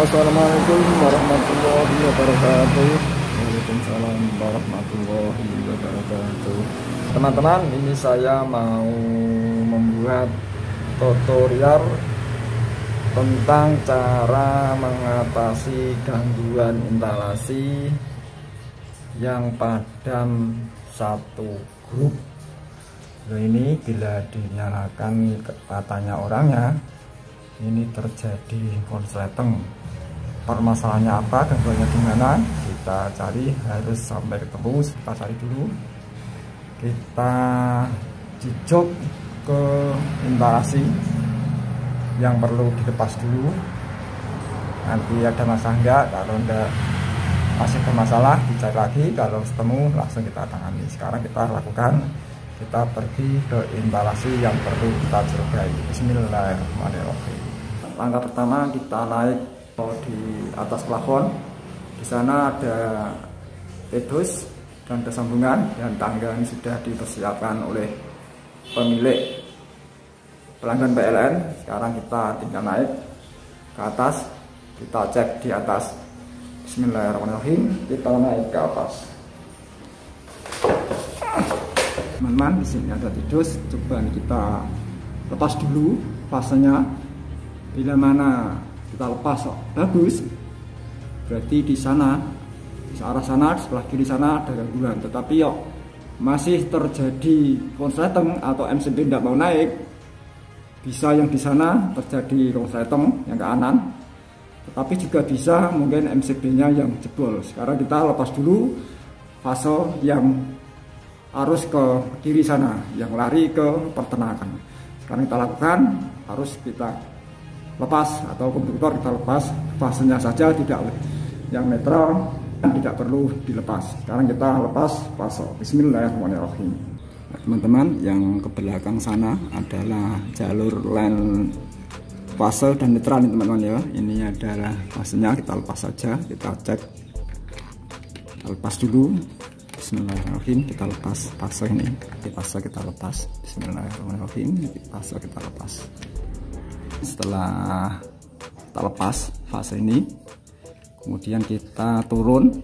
Assalamualaikum warahmatullahi wabarakatuh. Waalaikumsalam warahmatullahi wabarakatuh. Teman-teman, ini saya mau membuat tutorial tentang cara mengatasi gangguan instalasi yang padam satu grup. Ini bila dinyalakan katanya orangnya ini terjadi konsleting. Permasalahannya apa, gangguannya gimana, kita cari, harus sampai ketemu. Kita cari dulu, kita cicok ke instalasi yang perlu dilepas dulu. Nanti ada masalah enggak, kalau enggak masih bermasalah dicari lagi, kalau ketemu langsung kita tangani. Sekarang kita lakukan, kita pergi ke instalasi yang perlu kita cobai. Bismillahirrahmanirrahim. Langkah pertama, kita naik di atas plafon. Di sana ada pedus dan ada sambungan, dan tangga ini sudah dipersiapkan oleh pemilik pelanggan PLN. Sekarang kita tinggal naik ke atas, kita cek di atas. Bismillahirrahmanirrahim, kita naik ke atas. Teman-teman, di sini ada pedus. Coba kita lepas dulu fasenya. Bila mana kita lepas bagus, berarti di sana, di arah sana, di sebelah kiri sana ada gangguan. Tetapi masih terjadi konsleting atau MCB tidak mau naik, bisa yang di sana terjadi konsleting yang ke kanan, tetapi juga bisa mungkin MCB-nya yang jebol. Sekarang kita lepas dulu fase yang arus ke kiri sana, yang lari ke peternakan. Sekarang kita lakukan, harus kita lepas atau komputer kita lepas fasenya saja, tidak yang netral, tidak perlu dilepas. Sekarang kita lepas fase. Bismillahirrahmanirrahim. Nah, teman-teman, yang ke belakang sana adalah jalur line fase dan netral nih teman-teman ya. Ini adalah fasenya, kita lepas saja, kita cek, kita lepas dulu. Bismillahirrahmanirrahim, kita lepas fase ini, di fase kita lepas. Bismillahirrahmanirrahim, di fase kita lepas. Setelah kita lepas fase ini, kemudian kita turun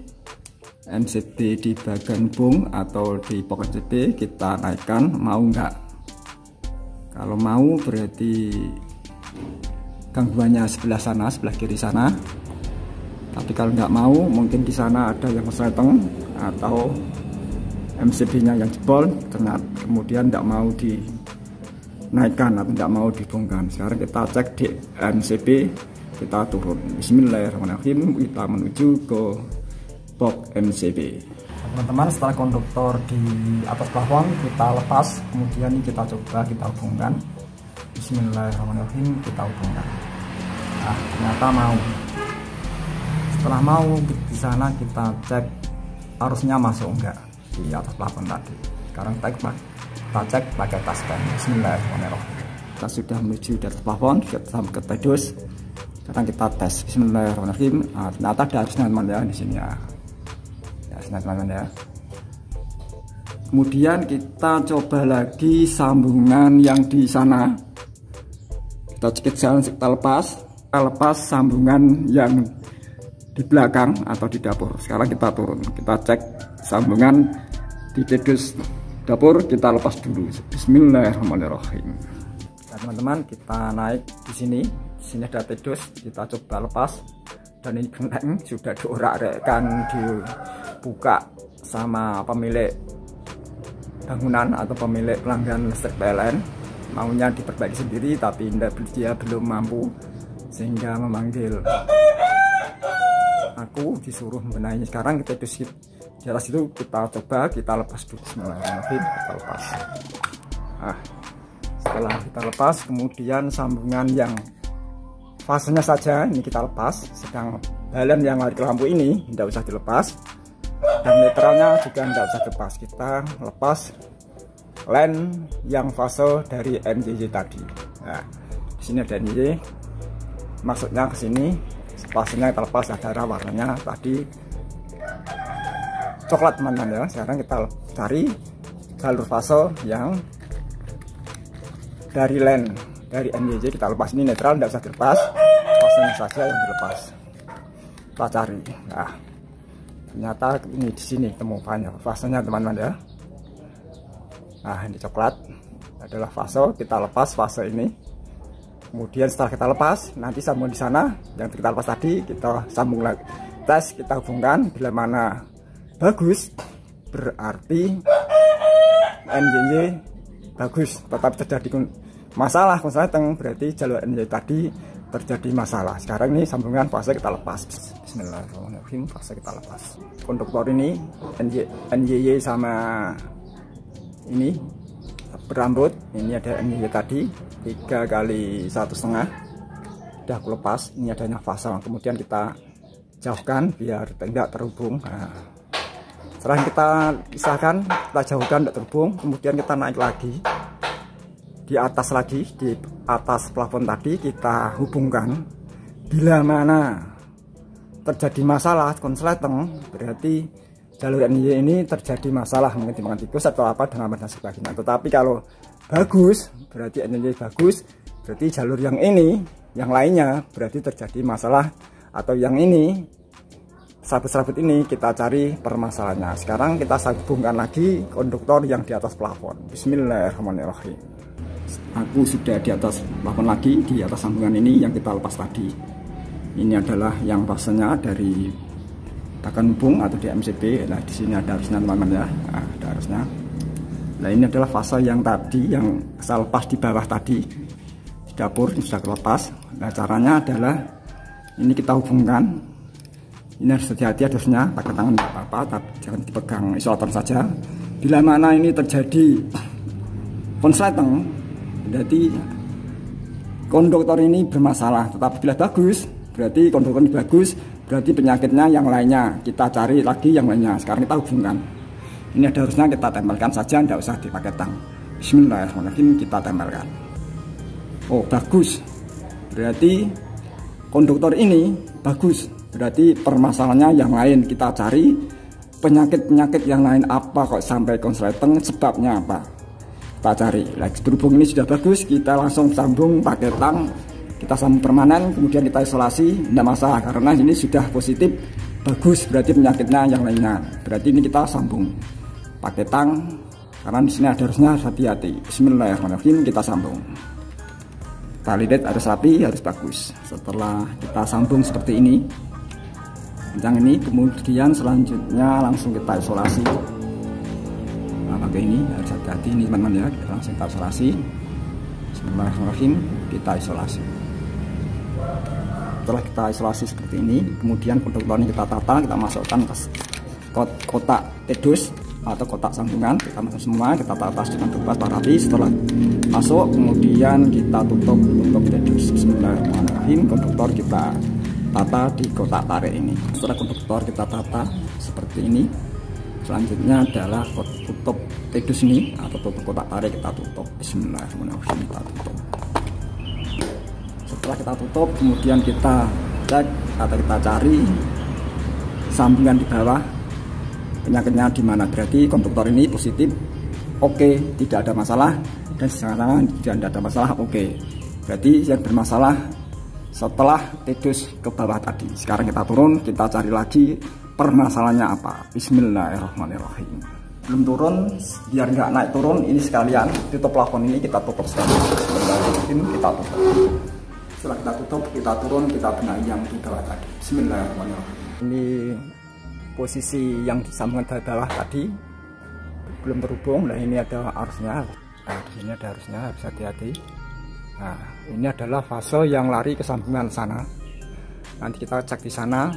MCB di bagian bung atau di pok MCB, kita naikkan. Mau enggak? Kalau mau berarti gangguannya sebelah sana, sebelah kiri sana. Tapi kalau enggak mau, mungkin di sana ada yang konsleting atau MCB-nya yang jebol, kemudian enggak mau dinaikkan atau tidak mau dibongkar. Sekarang kita cek di MCB, kita turun. Bismillahirrahmanirrahim, kita menuju ke box MCB. Teman-teman, setelah konduktor di atas plafon kita lepas, kemudian ini kita coba kita hubungkan. Bismillahirrahmanirrahim, kita hubungkan. Nah, ternyata mau. Setelah mau, di sana kita cek arusnya masuk enggak di atas plafon tadi. Sekarang kita cek pakai taspen. Bismillahirrahmanirrahim. Kita sudah menuju di atas plafon, kita sampai ke pedus. Sekarang kita tes. Bismillahirrahmanirrahim. Nah, ternyata ada arusnya teman ya di sini ya. Ya, teman-teman ya. Kemudian kita coba lagi sambungan yang di sana. Kita cek jalan, kita lepas sambungan yang di belakang atau di dapur. Sekarang kita turun, kita cek sambungan di pedus dapur, kita lepas dulu. Bismillahirrahmanirrahim. Nah, teman-teman, kita naik di sini. Di sini ada pedus, kita coba lepas. Dan ini genteng sudah diorak-orekkan, dibuka sama pemilik bangunan atau pemilik pelanggan listrik PLN. Maunya diperbaiki sendiri, tapi dia belum mampu, sehingga memanggil aku disuruh membenahi. Sekarang kita di atas itu kita coba, kita lepas dulu. Bismillahirrahmanirrahim, kita lepas. Nah, setelah kita lepas, kemudian sambungan yang fasenya saja ini kita lepas, sedang balon yang lari ke lampu ini tidak usah dilepas, dan netralnya juga tidak usah dilepas. Kita lepas line yang fase dari MJJ tadi. Nah, di sini ada NJJ, maksudnya ke sini. Fasenya kita lepas, ada warnanya tadi coklat teman-teman ya. Sekarang kita cari jalur fase yang dari line dari MJJ kita lepas. Ini netral, tidak usah dilepas, fasenya saja yang dilepas. kita cari. Nah, ternyata ini di sini temukannya fasenya teman-teman ya. Nah, ini coklat adalah fase, kita lepas fase ini. Kemudian setelah kita lepas, nanti sambungan di sana yang kita lepas tadi kita sambung lagi. Tes, kita hubungkan, bila mana bagus berarti NYY bagus, tetap terjadi masalah konsleting, berarti jalur NYY tadi terjadi masalah. Sekarang ini sambungan fase kita lepas. Bismillahirrahmanirrahim, fase kita lepas. Konduktor ini NYY sama ini berambut, ini ada NYY tadi 3 kali 1,5, udah aku lepas. Ini adanya fase, kemudian kita jauhkan biar tidak terhubung. Nah, setelah kita pisahkan, kita jauhkan tidak terhubung, kemudian kita naik lagi di atas lagi, di atas plafon tadi kita hubungkan. Bila mana terjadi masalah konsleting, berarti jalur NYY ini terjadi masalah, mungkin timbangan tikus atau apa dengan dan sebagainya. Tetapi kalau bagus berarti NYY bagus, berarti jalur yang ini, yang lainnya berarti terjadi masalah, atau yang ini serabut-serabut ini kita cari permasalahannya. Sekarang kita sambungkan lagi konduktor yang di atas plafon. Bismillahirrahmanirrahim. Aku sudah di atas plafon lagi, di atas sambungan ini yang kita lepas tadi. Ini adalah yang fasenya dari bahkan hubung atau di MCB. Nah, di sini ada arusnya teman-teman ya. Nah, ada arusnya. Nah, ini adalah fase yang tadi yang saya lepas di bawah tadi di dapur, ini sudah lepas. Nah, caranya adalah ini kita hubungkan. Ini harus hati-hati, harusnya pakai tangan tidak apa-apa, tapi jangan dipegang isolator saja. Bila mana ini terjadi konsleting, berarti konduktor ini bermasalah. Tetapi bila bagus, berarti konduktor ini bagus, berarti penyakitnya yang lainnya. Kita cari lagi yang lainnya. Sekarang kita hubungkan. Ini ada harusnya kita tempelkan saja, tidak usah dipakai tang. Bismillahirrahmanirrahim, kita tempelkan. Oh, bagus. Berarti konduktor ini bagus. Berarti permasalahannya yang lain, kita cari penyakit-penyakit yang lain apa kok sampai konsleting, sebabnya apa kita cari. Lagi berhubung ini sudah bagus, kita langsung sambung pakai tang, kita sambung permanen, kemudian kita isolasi, tidak masalah karena ini sudah positif bagus, berarti penyakitnya yang lainnya. Berarti ini kita sambung pakai tang, karena di sini ada harusnya hati-hati. Bismillahirrahmanirrahim, kita sambung. Tali led harus rapi, harus bagus. Setelah kita sambung seperti ini, kencang ini, kemudian selanjutnya langsung kita isolasi. Nah, pakai ini harus hati-hati ini teman-teman ya, langsung kita isolasi. Bismillahirrahmanirrahim, kita isolasi. Setelah kita isolasi seperti ini, kemudian konduktornya kita tata, kita masukkan ke kotak TEDUS atau kotak sambungan, kita masuk semua, kita tata dengan bebas rapi. Setelah masuk, kemudian kita tutup untuk TEDUS. Bismillahirrahmanirrahim, konduktor kita tata di kotak tarik ini. Setelah konduktor kita tata seperti ini, selanjutnya adalah tutup TEDUS ini atau tutup kotak tarik, kita tutup. Bismillahirrahmanirrahim, kita tutup. Setelah kita tutup, kemudian kita cek atau kita cari sambungan di bawah, penyakitnya di mana. Berarti konduktor ini positif, oke, tidak ada masalah, dan sekarang tidak ada masalah, oke. Berarti yang bermasalah setelah TEDUS ke bawah tadi. Sekarang kita turun, kita cari lagi permasalahannya apa. Bismillahirrahmanirrahim. Belum turun, biar nggak naik turun, ini sekalian tutup plafon ini kita tutup sekalian. Bismillahirrahmanirrahim, kita tutup. Setelah kita tutup, kita turun, kita benahi yang di bawah tadi. Bismillahirrahmanirrahim. Ini posisi yang disambungkan dari bawah tadi belum terhubung. Nah, ini ada arusnya. Nah, di sini ada arusnya, harus hati-hati. Nah, ini adalah fase yang lari ke sambungan sana. Nanti kita cek di sana,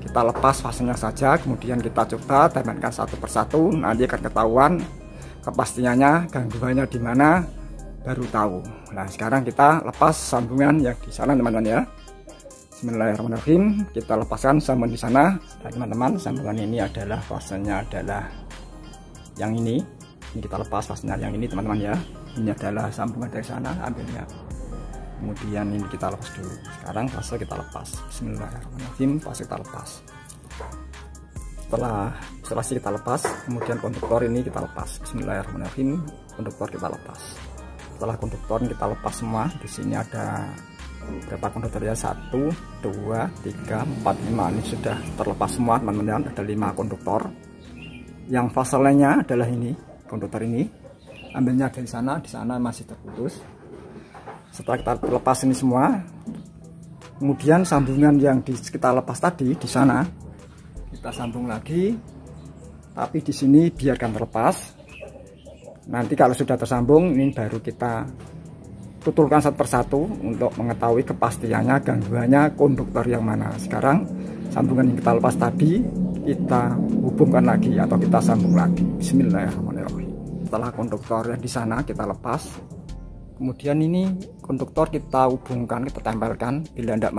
kita lepas fasenya saja, kemudian kita coba tempelkan satu persatu. Nanti akan ketahuan kepastiannya, gangguannya di mana, baru tahu. Nah, sekarang kita lepas sambungan yang di sana teman-teman ya. Bismillahirrahmanirrahim, kita lepaskan sambungan di sana. Dan teman-teman, sambungan ini adalah fasenya adalah yang ini. Ini kita lepas fasenya yang ini teman-teman ya. Ini adalah sambungan dari sana, ambilnya. Kemudian ini kita lepas dulu. Sekarang fase kita lepas. Bismillahirrahmanirrahim, fase kita lepas. Setelah isolasi kita lepas, kemudian konduktor ini kita lepas. Bismillahirrahmanirrahim, konduktor kita lepas. Setelah konduktor kita lepas semua, di sini ada Berapa konduktor ya? 1, 2, 3, 4, 5. Ini sudah terlepas semua teman-teman. Ada 5 konduktor. Yang fase lainnya adalah ini, konduktor ini. Ambilnya dari sana, di sana masih terputus. Setelah kita lepas ini semua, kemudian sambungan yang kita lepas tadi di sana kita sambung lagi, tapi di sini biarkan terlepas. Nanti kalau sudah tersambung, ini baru kita tutulkan satu persatu untuk mengetahui kepastiannya, gangguannya konduktor yang mana. Sekarang sambungan yang kita lepas tadi kita hubungkan lagi atau kita sambung lagi. Bismillahirrahmanirrahim. Setelah konduktor yang di sana kita lepas, kemudian ini konduktor kita hubungkan, kita tempelkan. Bila tidak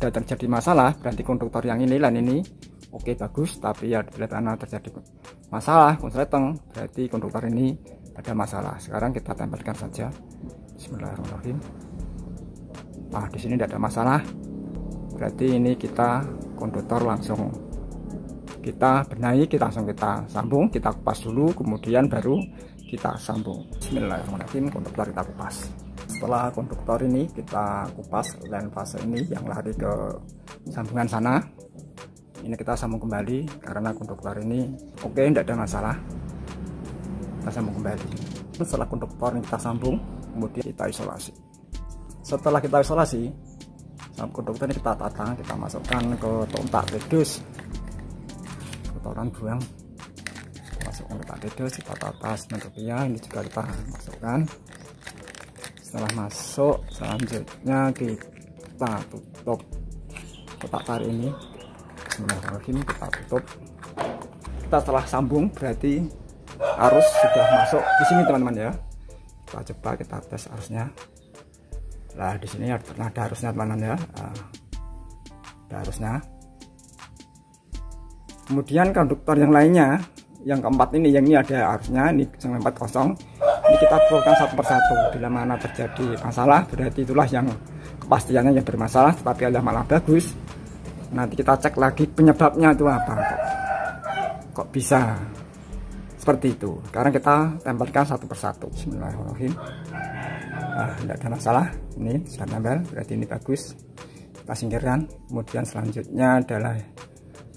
ada terjadi masalah, berarti konduktor yang ini dan ini oke, bagus. Tapi ya bila mana terjadi masalah konsleting, berarti konduktor ini ada masalah. Sekarang kita tempelkan saja. Bismillahirrahmanirrahim. Nah, di sini tidak ada masalah. Berarti ini kita konduktor langsung kita benahi, kita langsung kita sambung, kita kupas dulu, kemudian baru kita sambung. Bismillahirrahmanirrahim. Konduktor kita kupas. Setelah konduktor ini kita kupas dan fase ini yang lari ke sambungan sana, ini kita sambung kembali karena konduktor ini oke, tidak ada masalah. Kita sambung kembali. Setelah konduktor ini kita sambung, kemudian kita isolasi. Setelah kita isolasi, konduktor ini kita tata, kita masukkan ke tontak redus, kotoran buang, masukkan ke tontak redus, kita tata sedemikian. Ini juga kita masukkan. Setelah masuk, selanjutnya kita tutup kotak tarik ini. Bismillahirrahmanirrahim, kita tutup. Kita setelah sambung berarti arus sudah masuk di sini teman-teman ya. Kita coba kita tes arusnya. Nah, di sini ada arusnya teman-teman ya. Ada arusnya. Kemudian konduktor yang lainnya, yang keempat ini, yang ini ada arusnya, ini yang 4 kosong. Ini kita turunkan satu persatu. Bila mana terjadi masalah, berarti itulah yang kepastiannya yang bermasalah, tetapi ada malah bagus. Nanti kita cek lagi penyebabnya itu apa, kok bisa seperti itu. Sekarang kita tempelkan satu persatu. Bismillahirrahmanirrahim. Nah, tidak ada masalah. Ini sudah nempel, berarti ini bagus. Kita singkirkan. Kemudian selanjutnya adalah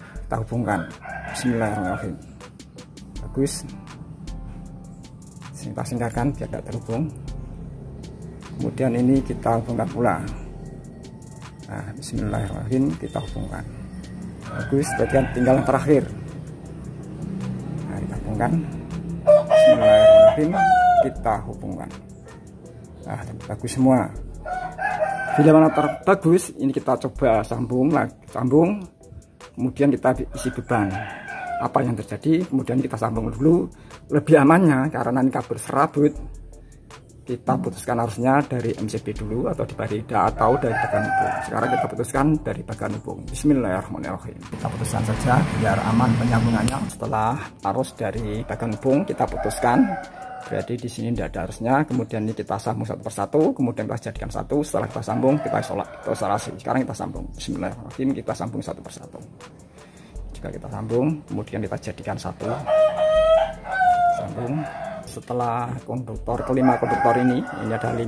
kita hubungkan. Bismillahirrahmanirrahim. Bagus. Kita singkirkan biar tidak terhubung. Kemudian ini kita hubungkan pula. Nah, bismillahirrahmanirrahim, kita hubungkan. Bagus, berarti tinggal yang terakhir. Nah, kita hubungkan. Bismillahirrahmanirrahim, kita hubungkan. Nah, bagus semua. Bila mana terbagus, ini kita coba sambung lagi, sambung. Kemudian kita isi beban. Apa yang terjadi, kemudian kita sambung dulu. Lebih amannya karena ini kabel serabut, kita putuskan harusnya dari MCB dulu atau di barida atau dari bagian hubung. Sekarang kita putuskan dari bagian hubung. Bismillahirrahmanirrahim. Kita putuskan saja biar aman penyambungannya. Setelah arus dari bagian hubung kita putuskan, berarti di sini tidak ada arusnya. Kemudian ini kita sambung satu persatu, kemudian kita jadikan satu. Setelah kita sambung kita isolasi. Sekarang kita sambung. Bismillahirrahmanirrahim, kita sambung satu persatu. Jika kita sambung, kemudian kita jadikan satu. Sambung. Setelah konduktor kelima konduktor ini ada 5,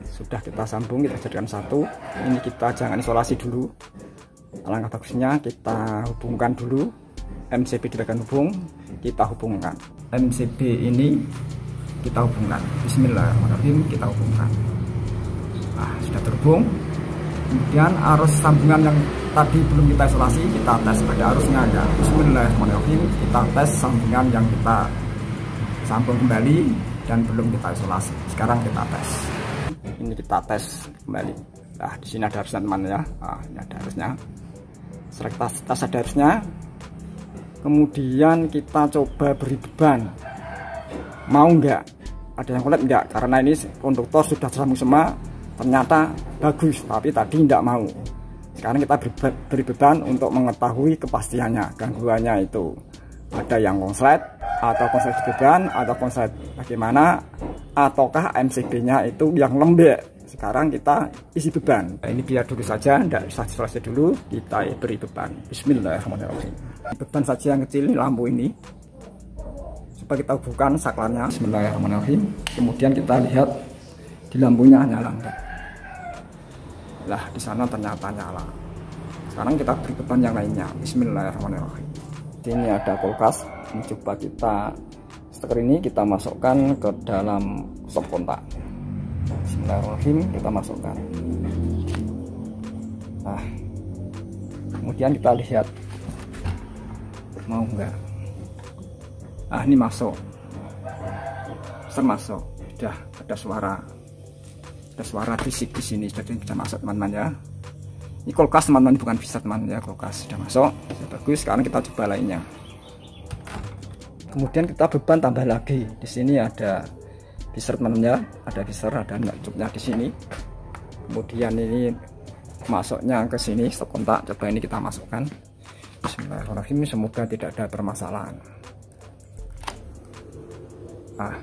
sudah kita sambung, kita jadikan satu. Ini kita jangan isolasi dulu. Alangkah bagusnya kita hubungkan dulu MCB di bagian hubung, kita hubungkan MCB ini, kita hubungkan. Bismillahirrahmanirrahim, kita hubungkan. Nah, sudah terhubung. Kemudian arus sambungan yang tadi belum kita isolasi, kita tes ada arusnya ada. Bismillahirrahmanirrahim, kita tes sambungan yang kita sambung kembali dan belum kita isolasi. Sekarang kita tes. Ini kita tes kembali. Nah, di sini ada arusnya teman ya. Nah, ini ada arusnya. Setelah kita tes ada arusnya, kemudian kita coba beri beban. Mau enggak? Ada yang kulit enggak? Karena ini konduktor sudah tersambung semua, ternyata bagus, tapi tadi enggak mau. Sekarang kita beri beban untuk mengetahui kepastiannya, gangguannya itu. Ada yang konslet, atau konslet beban, atau konslet bagaimana, ataukah MCB-nya itu yang lembek. Sekarang kita isi beban. Nah, ini biar dulu saja, tidak usah isolasi dulu, kita beri beban. Bismillahirrahmanirrahim. Beban saja yang kecil, lampu ini, supaya kita hubungkan saklarnya. Bismillahirrahmanirrahim. Kemudian kita lihat di lampunya nyala enggak. Lah di sana ternyata nyala. Sekarang kita beri beban yang lainnya. Bismillahirrahmanirrahim. Ini ada kulkas. Ini coba kita stiker ini kita masukkan ke dalam stop kontak. Bismillahirrahmanirrahim, kita masukkan. Nah, kemudian kita lihat mau enggak. Ah, ini masuk. Termasuk. Sudah ada suara. Ada suara bisik di sini. Jadi bisa masuk teman-teman ya. Ini kulkas teman-teman, bukan bisa teman-teman ya, kulkas sudah masuk. Ya, bagus. Sekarang kita coba lainnya. Kemudian kita beban tambah lagi. Di sini ada visor teman-teman ya, ada visor, ada cupnya di sini. Kemudian ini masuknya ke sini stop kontak. Coba ini kita masukkan. Bismillahirrahmanirrahim. Semoga tidak ada permasalahan. Ah,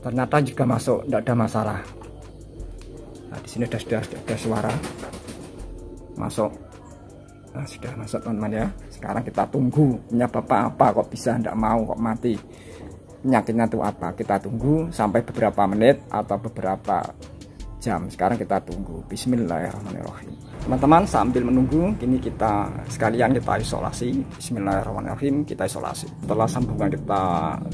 ternyata juga masuk, tidak ada masalah. Nah, di sini sudah ada suara masuk. Nah, sudah masuk teman-teman ya. Sekarang kita tunggu penyebab apa kok bisa tidak mau, kok mati. Penyakitnya itu apa? Kita tunggu sampai beberapa menit atau beberapa jam. Sekarang kita tunggu. Bismillahirrahmanirrahim. Teman-teman, sambil menunggu kini kita sekalian kita isolasi. Bismillahirrahmanirrahim, kita isolasi. Setelah sambungan kita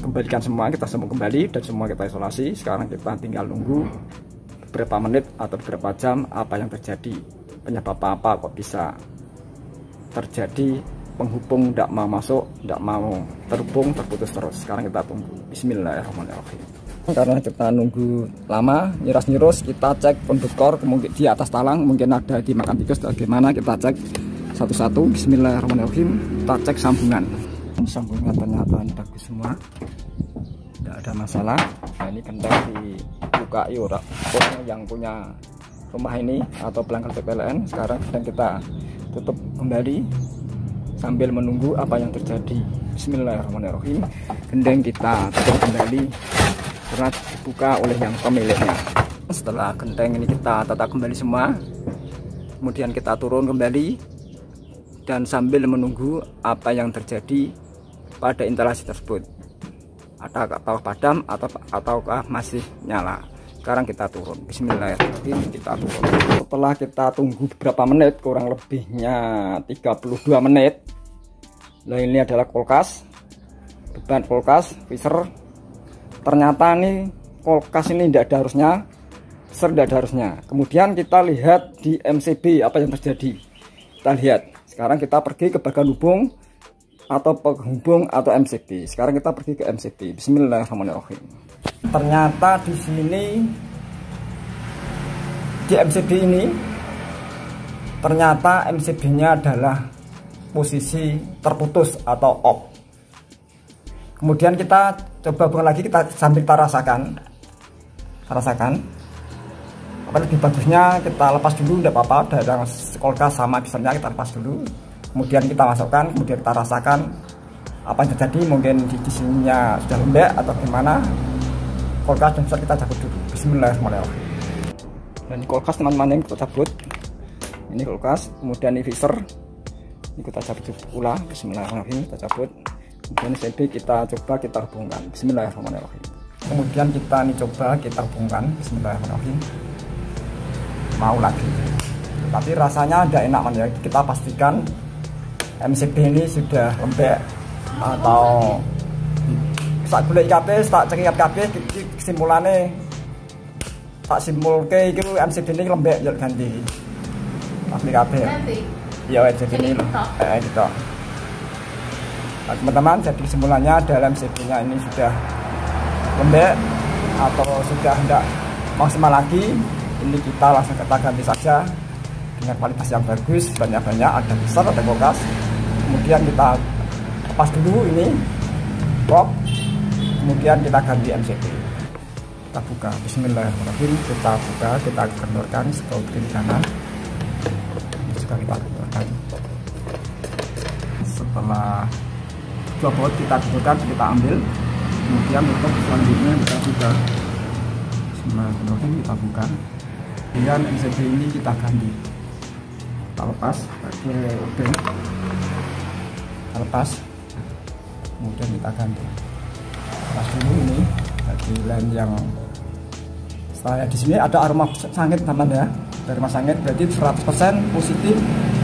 kembalikan semua, kita sambung kembali dan semua kita isolasi. Sekarang kita tinggal nunggu beberapa menit atau beberapa jam apa yang terjadi. Penyebab apa kok bisa terjadi penghubung tidak mau masuk, tidak mau terhubung, terputus terus. Sekarang kita tunggu. Bismillahirrahmanirrahim. Karena kita nunggu lama, nyiras-nyirus, kita cek konduktor kemudian di atas talang mungkin ada dimakan tikus atau gimana, kita cek satu-satu. Bismillahirrahmanirrahim. Kita cek sambungan. Sambungan ternyata bagus semua, tidak ada masalah. Nah, ini genteng dibuka orang yang punya rumah ini atau pelanggan PLN. Sekarang sedang kita tutup kembali sambil menunggu apa yang terjadi. Bismillahirrahmanirrahim. Gendeng kita tutup kembali karena dibuka oleh yang pemiliknya. Setelah gendeng ini kita tata kembali semua, kemudian kita turun kembali dan sambil menunggu apa yang terjadi pada instalasi tersebut. Atau padam ataukah masih nyala. Sekarang kita turun. Bismillahirrahmanirrahim, kita turun. Setelah kita tunggu beberapa menit, kurang lebihnya 32 menit. Nah, ini adalah kulkas, beban kulkas, visor. Ternyata nih kulkas ini tidak ada harusnya, visor tidak ada harusnya. Kemudian kita lihat di MCB apa yang terjadi. Kita lihat. Sekarang kita pergi ke bagian hubung atau penghubung atau MCB. Sekarang kita pergi ke MCB. Bismillahirrahmanirrahim. Ternyata di sini di MCB ini ternyata MCB-nya adalah posisi terputus atau off. Kemudian kita coba hubungan lagi, kita sambil kita rasakan. Apa lebih bagusnya kita lepas dulu, tidak apa-apa. Dari kulkas sama visornya kita lepas dulu. Kemudian kita masukkan, kemudian kita rasakan apa yang terjadi. Mungkin di sininya sudah lembek atau gimana. Kulkas dan visor kita cabut dulu. Bismillahirrahmanirrahim. Dan ini kulkas teman-teman yang kita cabut. Ini kulkas, kemudian ini visor. Ini kita cabut pula. Bismillahirrahmanirrahim, kita cabut. Kemudian CB kita coba kita hubungkan. Bismillahirrahmanirrahim. Kemudian kita ini coba kita hubungkan. Bismillahirrahmanirrahim. Mau lagi. Tapi rasanya tidak enak ya. Kita pastikan MCB ini sudah lembek atau tak boleh IKP, tak cek IKP kesimpulannya tak simpulke itu MCB ini lembek, jadi ganti IKP ya jadi ini gitu. Nah, teman-teman, jadi kesimpulannya dalam MCB nya ini sudah lembek atau sudah tidak maksimal lagi. Ini kita langsung kita ganti saja dengan kualitas yang bagus, banyak-banyak, ada besar, ada kulkas. Kemudian kita lepas dulu ini box, kemudian kita ganti MCB. Kita buka. Bismillahirrahmanirrahim. Kita buka, kita kendorkan sekau kiri kanan. Ini juga kita kendorkan. Setelah dua baut kita kendorkan, kita ambil. Kemudian untuk selanjutnya kita buka. Bismillahirrahmanirrahim, kita buka. Kemudian MCB ini kita ganti. Kita lepas pakai obeng. Kita lepas. Kemudian kita ganti. Lepas dulu ini di lem yang saya di sini ada aroma sangit teman ya. dari rumah sakit, berarti 100% positif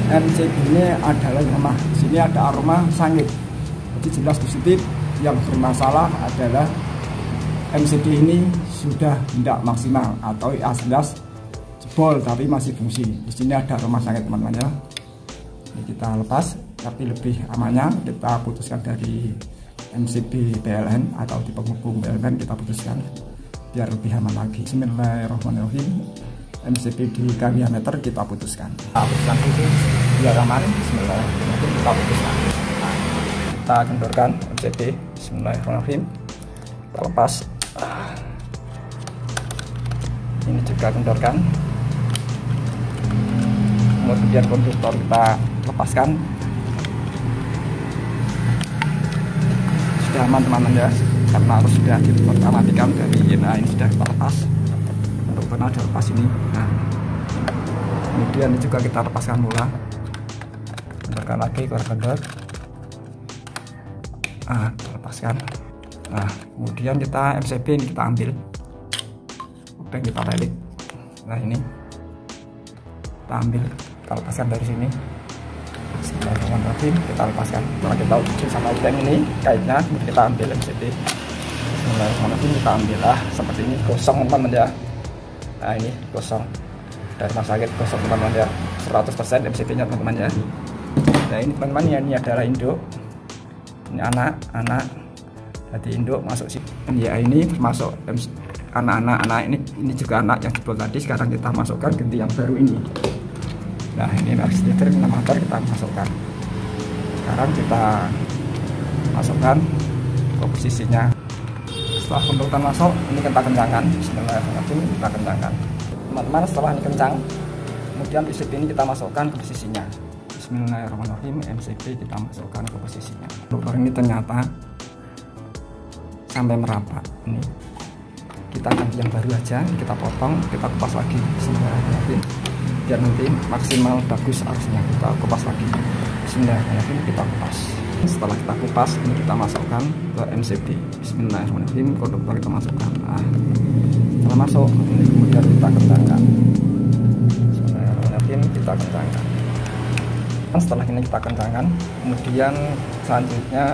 MCB ini adalah yang lemah. Di sini ada aroma sangit, jadi jelas positif. Yang bermasalah adalah MCB ini sudah tidak maksimal atau jelas jebol tapi masih fungsi. Di sini ada aroma sangit teman-teman ya. Ini kita lepas, tapi lebih amannya kita putuskan dari MCB PLN atau di penghubung PLN, kita putuskan biar lebih aman lagi. Bismillahirrahmanirrahim. MCB di diameter kita putuskan. Kita putuskan itu biar aman. Bismillahirrahmanirrahim, kita putuskan. Kita kendorkan MCB. Bismillahirrahmanirrahim. Kita lepas. Ini juga kendorkan. Kemudian konduktor kita lepaskan. Sudah aman teman-teman ya, karena harus sudah dimatikan dari ini sudah kita lepas. Konduktornya sudah lepas ini. Nah, kemudian ini juga kita lepaskan pula. Kendorkan lagi kendor. Kita lepaskan. Nah, kemudian kita MCB ini kita ambil. Oke, kita balik. Nah, ini kita ambil, kita lepaskan dari sini. Bismillahirrahmanirrahim, kita lepaskan. Setelah kita uji sama item ini kaitnya, kemudian kita ambil MCB. Bismillahirrahmanirrahim, kita ambil seperti ini, kosong teman-teman ya. Nah, ini kosong dari rumah sakit, kosong teman-teman ya, 100% MCB nya teman-teman ya. Nah, ini teman-teman ya, ini adalah induk, ini anak. Jadi induk masuk sini ya, ini masuk anak ini juga anak yang jebol tadi. Sekarang kita masukkan ganti yang baru ini. Nah, ini harus liter 6 motor kita masukkan. Sekarang kita masukkan ke posisinya. Setelah konduktor masuk, ini kita kencangkan. Bismillahirrahmanirrahim, kita kencangkan teman-teman. Setelah ini kencang, kemudian PCB ini kita masukkan ke posisinya. Bismillahirrahmanirrahim, MCB kita masukkan ke posisinya. Konduktor ini ternyata sampai merapat. Ini kita ganti yang baru aja, kita potong, kita kupas lagi. Bismillahirrahmanirrahim, biar nanti maksimal bagus arusnya. Kita kupas lagi. Bismillahirrahmanirrahim, kita kupas. Setelah kita kupas, ini kita masukkan ke MCB. Bismillahirrahmanirrahim, konduktor kita masukkan. Setelah masuk, ini kemudian kita kencangkan. Bismillahirrahmanirrahim, kita kencangkan. Setelah ini kita kencangkan, kemudian selanjutnya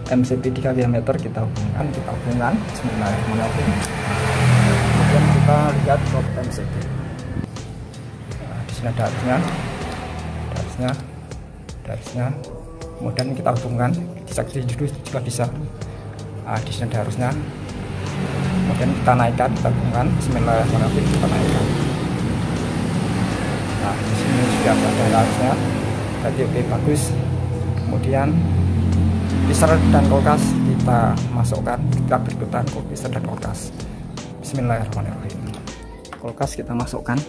MCB 3 diameter kita hubungkan. Bismillahirrahmanirrahim. Kemudian kita lihat top MCB. Nah, di sini ada harusnya. Kemudian kita hubungkan, dicek juga bisa. Di sini ada harusnya. Kemudian kita naikkan, kita hubungkan. Bismillahirrahmanirrahim, kita naikkan. Nah, di sini sudah ada harusnya. Jadi oke, bagus. Kemudian freezer dan kulkas kita masukkan, kita berikutan freezer dan kulkas. Bismillahirrahmanirrahim. Kulkas kita masukkan,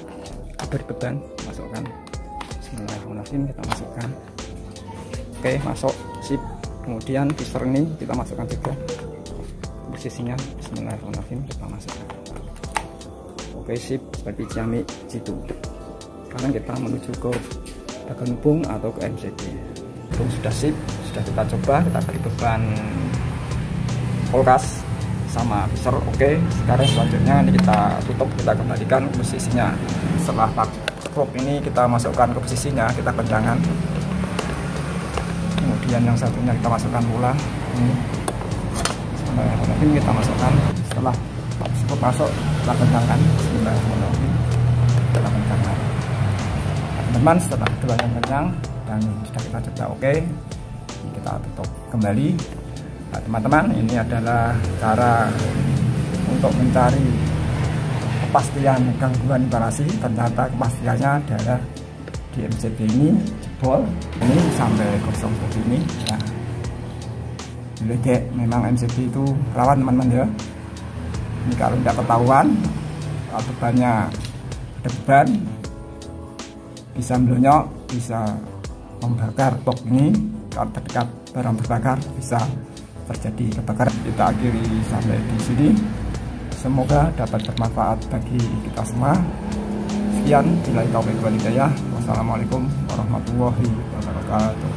berikutan masukkan. Bismillahirrahmanirrahim, kita masukkan. Oke, masuk, sip. Kemudian freezer ini kita masukkan juga posisinya. Bismillahirrahmanirrahim, kita masukkan. Oke, sip, seperti jami situ. Sekarang kita menuju ke bagian hubung atau ke MCB. Hubung sudah sip, sudah kita coba, kita beri beban kulkas sama freezer. Oke, sekarang selanjutnya ini kita tutup, kita kembalikan ke posisinya. Setelah prop ini kita masukkan ke posisinya, kita kencangkan. Kemudian yang satunya kita masukkan pula. Ini kita masukkan. Setelah prop masuk, kita kencangkan. Bismillahirrahmanirrahim, kita kencangkan. Teman-teman, setelah keduanya kencang dan sudah kita coba, oke, kita tutup kembali. Nah, teman-teman, ini adalah cara untuk mencari kepastian gangguan vibrasi. Ternyata kepastiannya adalah di MCB ini jebol, ini sampai kosong begini. Nah, memang MCB itu rawan teman-teman ya. Ini kalau tidak ketahuan, bebannya beban bisa melonyok, bisa membakar box ini. Kalau terdekat barang terbakar bisa terjadi kebakaran. Kita akhiri sampai di sini. Semoga dapat bermanfaat bagi kita semua. Sekian, billahi taufiq wal hidayah. Wassalamualaikum warahmatullahi wabarakatuh.